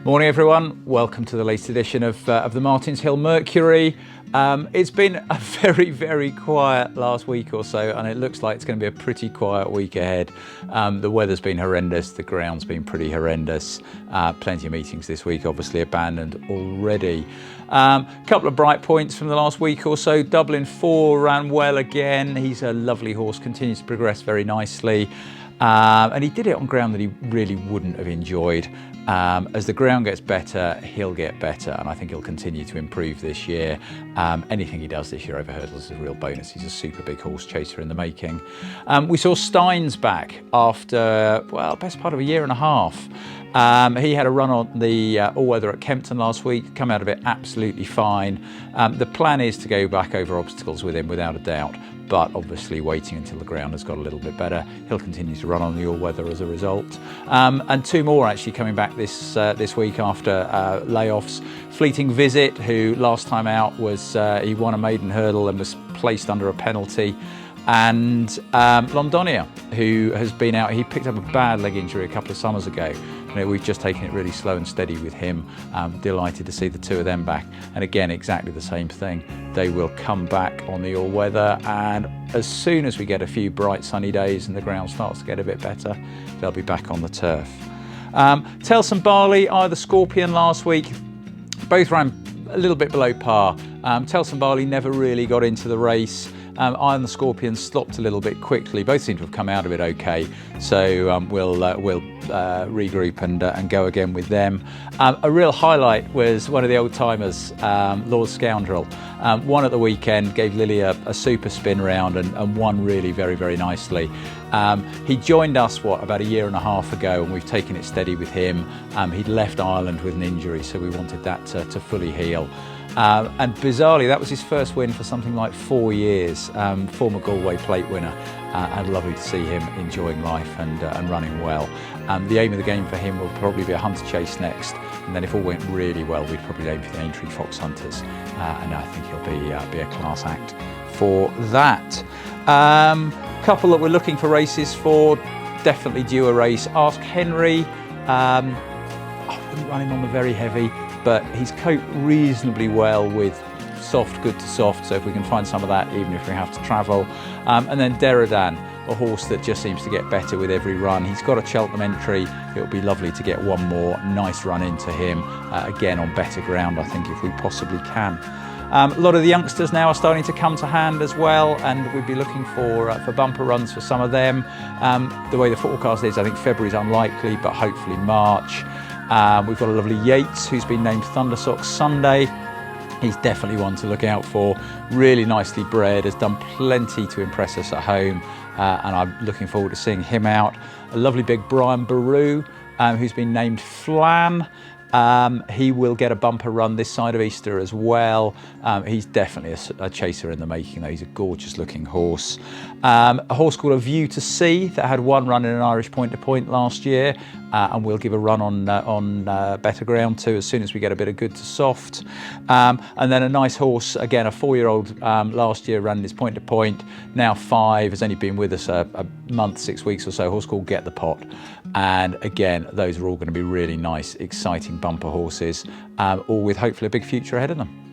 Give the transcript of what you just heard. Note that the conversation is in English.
Morning everyone, welcome to the latest edition of the Martins Hill Mercury. It's been a very quiet last week or so, and it looks like it's going to be a pretty quiet week ahead. The weather's been horrendous, the ground's been pretty horrendous. Plenty of meetings this week obviously abandoned already. Couple of bright points from the last week or so. Dublin 4 ran well again. He's a lovely horse, continues to progress very nicely. And he did it on ground that he really wouldn't have enjoyed. As the ground gets better, he'll get better, and I think he'll continue to improve this year. Anything he does this year over hurdles is a real bonus. He's a super big horse chaser in the making. We saw Steins back after, well, best part of a year and a half. He had a run on the all-weather at Kempton last week, come out of it absolutely fine. The plan is to go back over obstacles with him without a doubt, but obviously waiting until the ground has got a little bit better. He'll continue to run on the all-weather as a result. And two more actually coming back this week after layoffs. Fleeting Visit, who last time out was, he won a maiden hurdle and was placed under a penalty. And Londonia, who has been out, he picked up a bad leg injury a couple of summers ago. We've just taken it really slow and steady with him. Delighted to see the two of them back. And again, exactly the same thing. They will come back on the all-weather, and as soon as we get a few bright sunny days and the ground starts to get a bit better, they'll be back on the turf. Tellson Barley, I the Scorpion last week, both ran a little bit below par. Tellson Barley never really got into the race. Iron the Scorpion stopped a little bit quickly. Both seem to have come out of it okay, so we'll regroup and go again with them. A real highlight was one of the old timers, Lord Scoundrel. Won at the weekend, gave Lily a super spin round and won really very nicely. He joined us about a year and a half ago, and we've taken it steady with him. He'd left Ireland with an injury, so we wanted that to fully heal. And bizarrely, that was his first win for something like 4 years. Former Galway Plate winner, and lovely to see him enjoying life and running well. The aim of the game for him will probably be a Hunter Chase next, and then if all went really well, we'd probably aim for the Aintree Fox Hunters, and I think he'll be a class act for that. Couple that we're looking for races for, definitely due a race. Ask Henry. I wouldn't run him on the very heavy, but he's coped reasonably well with soft, good to soft, so if we can find some of that, even if we have to travel. And then Deradan, a horse that just seems to get better with every run. He's got a Cheltenham entry. It would be lovely to get one more nice run into him, again on better ground, I think, if we possibly can. A lot of the youngsters now are starting to come to hand as well, and we'd be looking for bumper runs for some of them. The way the forecast is, I think February's unlikely, but hopefully March. We've got a lovely Yates who's been named Thundersock Sunday. He's definitely one to look out for. Really nicely bred, has done plenty to impress us at home, and I'm looking forward to seeing him out. A lovely big Brian Baru, who's been named Flan. He will get a bumper run this side of Easter as well. He's definitely a chaser in the making though. He's a gorgeous looking horse. A horse called A View to Sea that had one run in an Irish point-to-point last year, and we'll give a run on better ground too as soon as we get a bit of good to soft. And then a nice horse, again a 4-year-old, last year ran his point-to-point, now 5, has only been with us a month, 6 weeks or so, a horse called Get the Pot. And again, those are all going to be really nice, exciting bumper horses, all with hopefully a big future ahead of them.